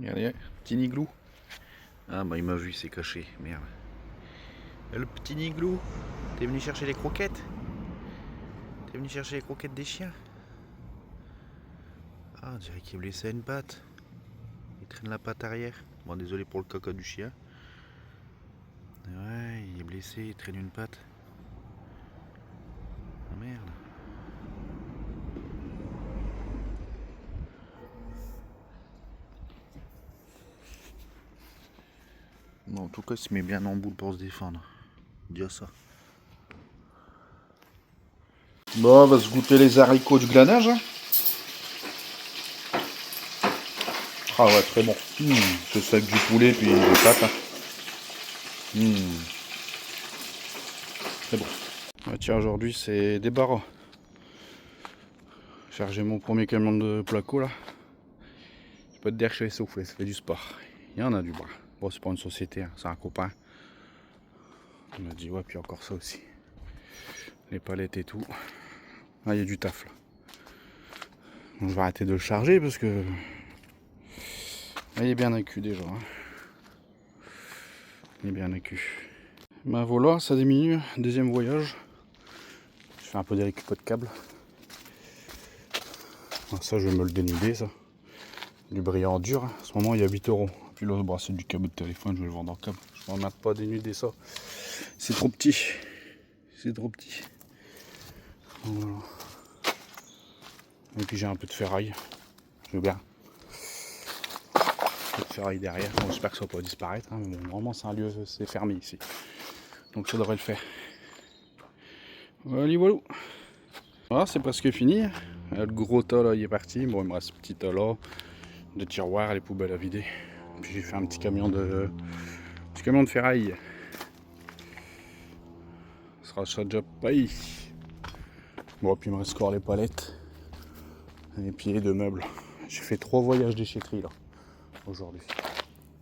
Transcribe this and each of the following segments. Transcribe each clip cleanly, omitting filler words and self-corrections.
Regardez, petit Niglou. Ah bah il m'a vu, il s'est caché, merde. Et le petit Niglou, t'es venu chercher les croquettes? T'es venu chercher les croquettes des chiens? Ah, on dirait qu'il est blessé à une patte. Il traîne la patte arrière. Bon, désolé pour le caca du chien. Ouais, il est blessé, il traîne une patte. Ah merde. Bon, en tout cas, il se met bien en boule pour se défendre. Dis ça. Bon, on va se goûter les haricots du glanage. Hein. Ah ouais, très bon. C'est ça avec du poulet puis des pâtes. Hein. Très bon. Ah, tiens, aujourd'hui c'est débarras. Charger mon premier camion de placo là. Je peux te dire que je suis essoufflé, ça fait du sport. Il y en a du bras. Bon, c'est pas une société, hein, c'est un copain. Il m'a dit, ouais, puis encore ça aussi. Les palettes et tout. Ah, il y a du taf là. Donc, je vais arrêter de le charger parce que. Ah, il est bien accu déjà. Hein. Il est bien accu. Ben voilà, ça diminue. Deuxième voyage. Je fais un peu des récupérations de câbles. Ah, ça, je vais me le dénuder, ça. Du brillant dur. À ce moment, il y a 8 €. Puis là, bah, c'est du câble de téléphone, je vais le vendre en câble. Je ne m'emmerde pas à dénuder ça. C'est trop petit. C'est trop petit. Voilà. Et puis j'ai un peu de ferraille. Je veux bien. Un peu de ferraille derrière. Bon, j'espère que ça va pas disparaître. Hein. Mais bon, normalement, c'est un lieu, c'est fermé ici. Donc ça devrait le faire. Voilà, voilà. Voilà, c'est presque fini. Le gros tas là, il est parti. Bon, il me reste ce petit tas là. Des tiroirs, les poubelles à vider. Puis j'ai fait un petit camion de ferraille. Ce sera ça job payé. Bon, puis il me reste encore les palettes. Et puis les 2 meubles. J'ai fait 3 voyages déchetterie là aujourd'hui.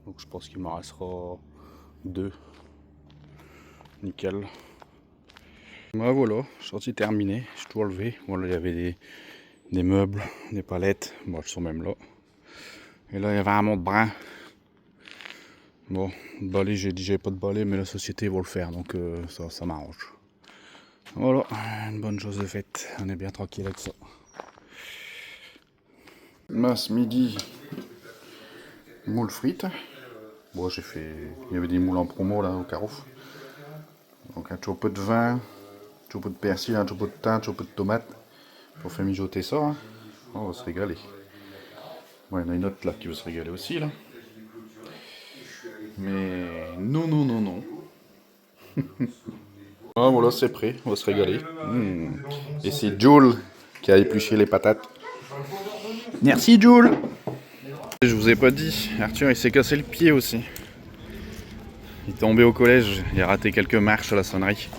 Donc je pense qu'il m'en restera 2. Nickel. Bah voilà, sortie terminée. J'ai tout enlevé. Voilà, il y avait des meubles, des palettes. Bon, elles sont même là. Et là, il y avait un monte-brin. Bon, le balai, j'ai dit j'avais pas de balai, mais la société va le faire, donc ça m'arrange. Voilà, une bonne chose de faite. On est bien tranquille avec ça. Là, ce midi, moule frites. Bon, j'ai fait. Il y avait des moules en promo là au Carouf. Donc un chopo de vin, un chopo de persil, un chopo de thym, un chopo de tomate. Pour faire mijoter ça. Hein. Oh, on va se régaler. Bon, il y en a une autre là qui veut se régaler aussi là. Mais non, non, non, non. Ah voilà, c'est prêt, on va se régaler. Et c'est Jules qui a épluché les patates. Merci Jules. Je vous ai pas dit, Arthur il s'est cassé le pied aussi. Il est tombé au collège, il a raté quelques marches à la sonnerie.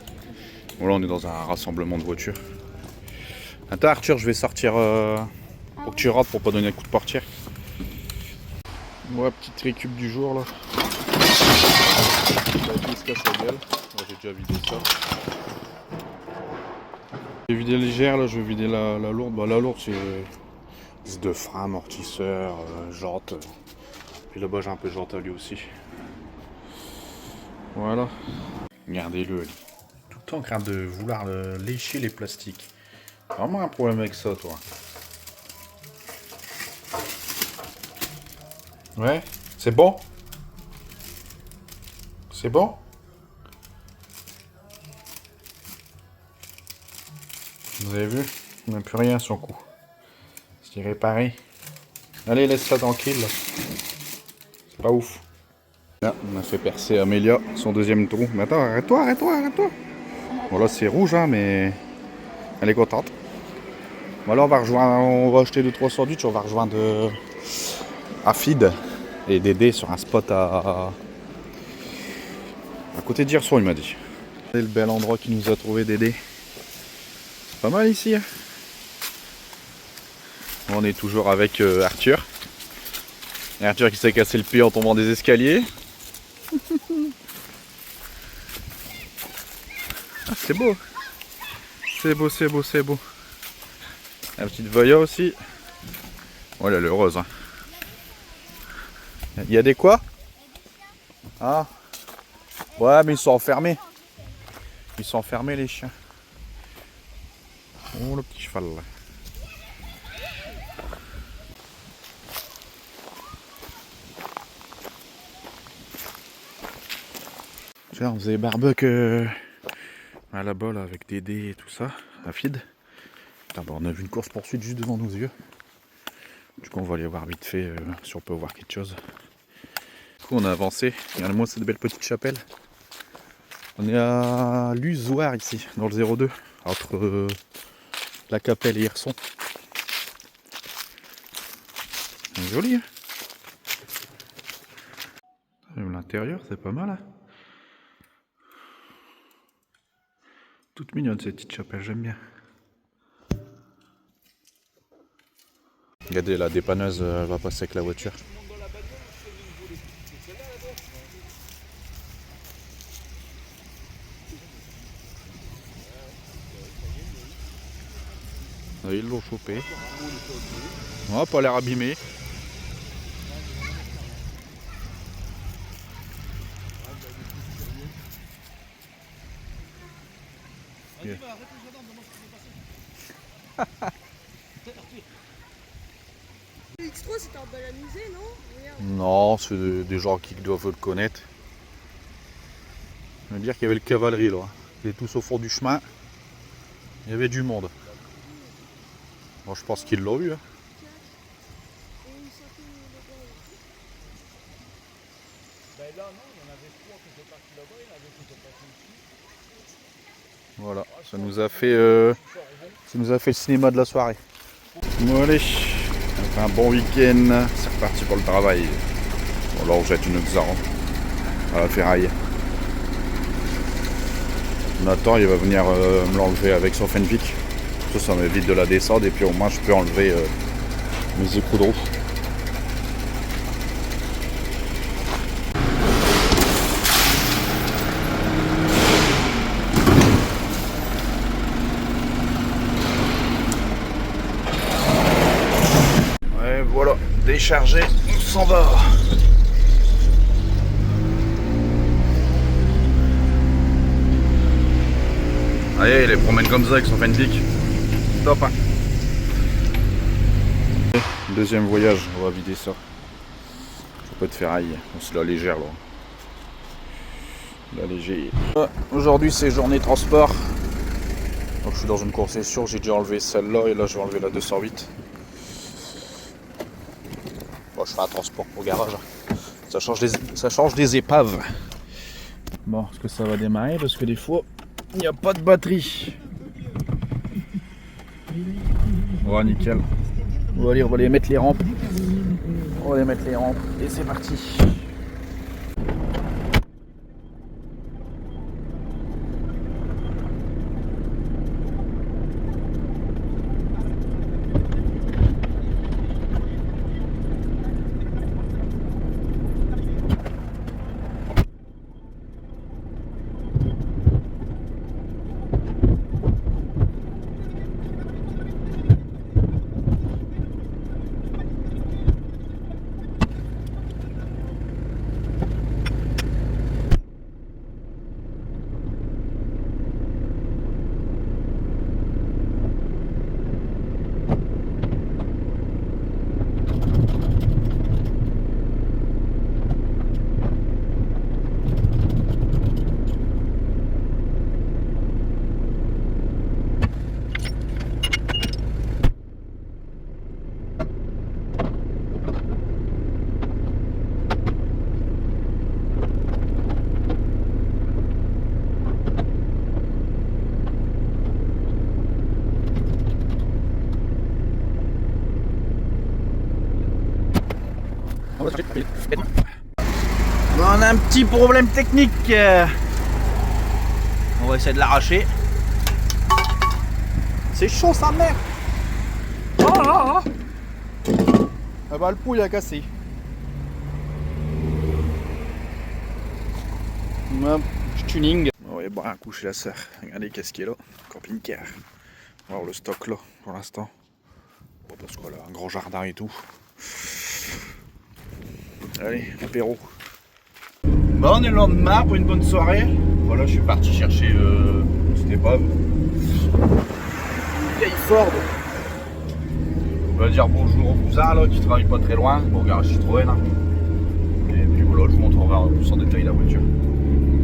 Bon là on est dans un rassemblement de voitures. Attends Arthur, je vais sortir pour que tu rentres pour pas donner un coup de portière. Moi, petite récup du jour là. Il se casse la gueule. J'ai déjà vidé ça. J'ai vidé légère là, je vais vider la lourde. Bah, la lourde c'est de frein, amortisseur, jante. Puis là-bas j'ai un peu de jante à lui aussi. Voilà. Regardez-le, tout le temps en train de vouloir lécher les plastiques. Vraiment un problème avec ça, toi. Ouais, c'est bon? C'est bon? Vous avez vu? On n'a plus rien sur le coup. C'est réparé. Allez, laisse ça tranquille. Là. C'est pas ouf. Là, on a fait percer Amélia son deuxième trou. Mais attends, arrête-toi, arrête-toi, arrête-toi. Bon là c'est rouge, hein, mais elle est contente. Bon là on va acheter 2-3 sandwichs, on va rejoindre Afid et Dédé sur un spot à côté d'Hirson, il m'a dit. C'est le bel endroit qu'il nous a trouvé Dédé. C'est pas mal ici. Hein. On est toujours avec Arthur. Et Arthur qui s'est cassé le pied en tombant des escaliers. Ah, c'est beau. C'est beau, c'est beau, c'est beau. La petite Voya aussi. Oh là, elle est heureuse. Hein. Il y a des quoi? Ah. Ouais, mais ils sont enfermés. Ils sont enfermés, les chiens. Oh, le petit cheval, là. Tiens, on faisait barbecue là-bas, là, avec Dédé et tout ça, à Feed. Putain, bah, on a vu une course-poursuite juste devant nos yeux. Du coup, on va aller voir vite fait si on peut voir quelque chose. Du coup, on a avancé. Regardez-moi cette belle petite chapelle. On est à l'Usoir ici, dans le 02, entre la Capelle et Hirson. C'est joli, hein. L'intérieur, c'est pas mal, hein. Toute mignonne cette petite chapelle, j'aime bien. Regardez, la dépanneuse va passer avec la voiture. Oui, ils l'ont chopé. Oh, pas l'air abîmé. Yeah. Le X3 c'était un bel amusé, non? Regarde. Non, c'est des gens qui doivent le connaître. Je veux dire qu'il y avait le cavalerie là. Ils étaient tous au fond du chemin. Il y avait du monde. Bon, je pense qu'ils l'ont eu, hein. Et une centaine de balles. Ben là, non, il y en avait 3 qui étaient partis là-bas, il y en avait qui étaient partis ici. Voilà, ça nous a fait le cinéma de la soirée. Bon allez, on fait un bon week-end, c'est reparti pour le travail. Bon là on jette une Xaran à la ferraille. Nathan il va venir me l'enlever avec son Fenwick. Ça m'évite de la descendre et puis au moins je peux enlever mes écrous de roue. Ouais voilà, déchargé, on s'en va. Allez, il les promène comme ça avec son Fenwick. Top, hein. Deuxième voyage, on va vider ça. Faut pas de ferraille, on se la légère là. La léger. Aujourd'hui c'est journée transport. Donc je suis dans une concession, j'ai déjà enlevé celle-là et là je vais enlever la 208. Bon, je fais un transport au garage. Ça change des épaves. Bon, est-ce que ça va démarrer? Parce que des fois, il n'y a pas de batterie. Ouais, nickel. Bon, allez, on va les mettre les rampes. On va les mettre les rampes et c'est parti. On a un petit problème technique. On va essayer de l'arracher. C'est chaud sa mère. Oh là là. Ah bah le pot il a cassé. Petit tuning. Ouais bon un coucher la sœur. Regardez qu'est-ce qu'il y a là. Camping-car. Alors le stock là pour l'instant. Bon parce qu'on a un grand jardin et tout. Allez, apéro. Bon, on est le lendemain pour une bonne soirée. Voilà, je suis parti chercher une épave. Vieille Ford. On va dire bonjour au cousin là, qui travaille pas très loin, au garage Citroën. Et puis voilà, je vous montre, on va plus en détail la voiture.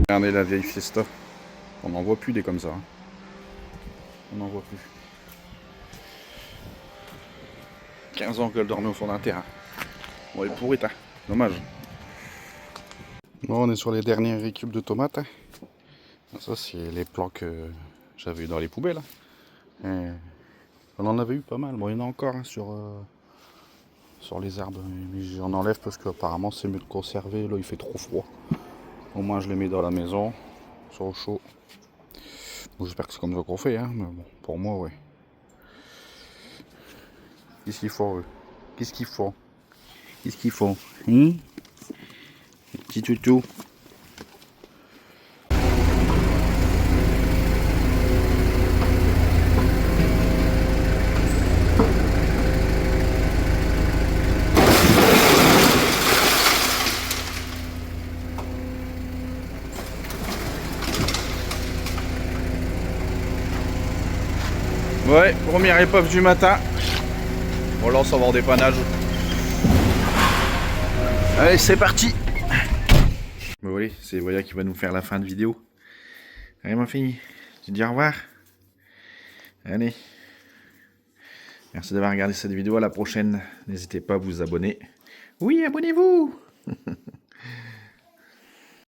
Regardez la vieille Fiesta. On n'en voit plus des comme ça. Hein. On n'en voit plus. 15 ans qu'elle dormait au fond d'un terrain. Bon, elle est pourrie, hein. Dommage. Bon, on est sur les dernières récup de tomates. Ça, c'est les plants que j'avais eu dans les poubelles. Et on en avait eu pas mal. Bon, il y en a encore hein, sur les arbres. Mais j'en enlève parce qu'apparemment, c'est mieux de conserver. Là, il fait trop froid. Au moins, je les mets dans la maison, sur au chaud. Bon, j'espère que c'est comme ça qu'on fait. Hein, mais bon, pour moi, ouais. Qu'est-ce qu'il faut, eux? Qu'est-ce qu'il faut? Qu'est-ce qu'il faut? Petit toutou. Ouais, première épave du matin. On lance avant dépannage. Allez, c'est parti. Bon, allez, c'est Voya qui va nous faire la fin de vidéo. Allez, ma fille, tu dis au revoir. Allez. Merci d'avoir regardé cette vidéo. À la prochaine. N'hésitez pas à vous abonner. Oui, abonnez-vous.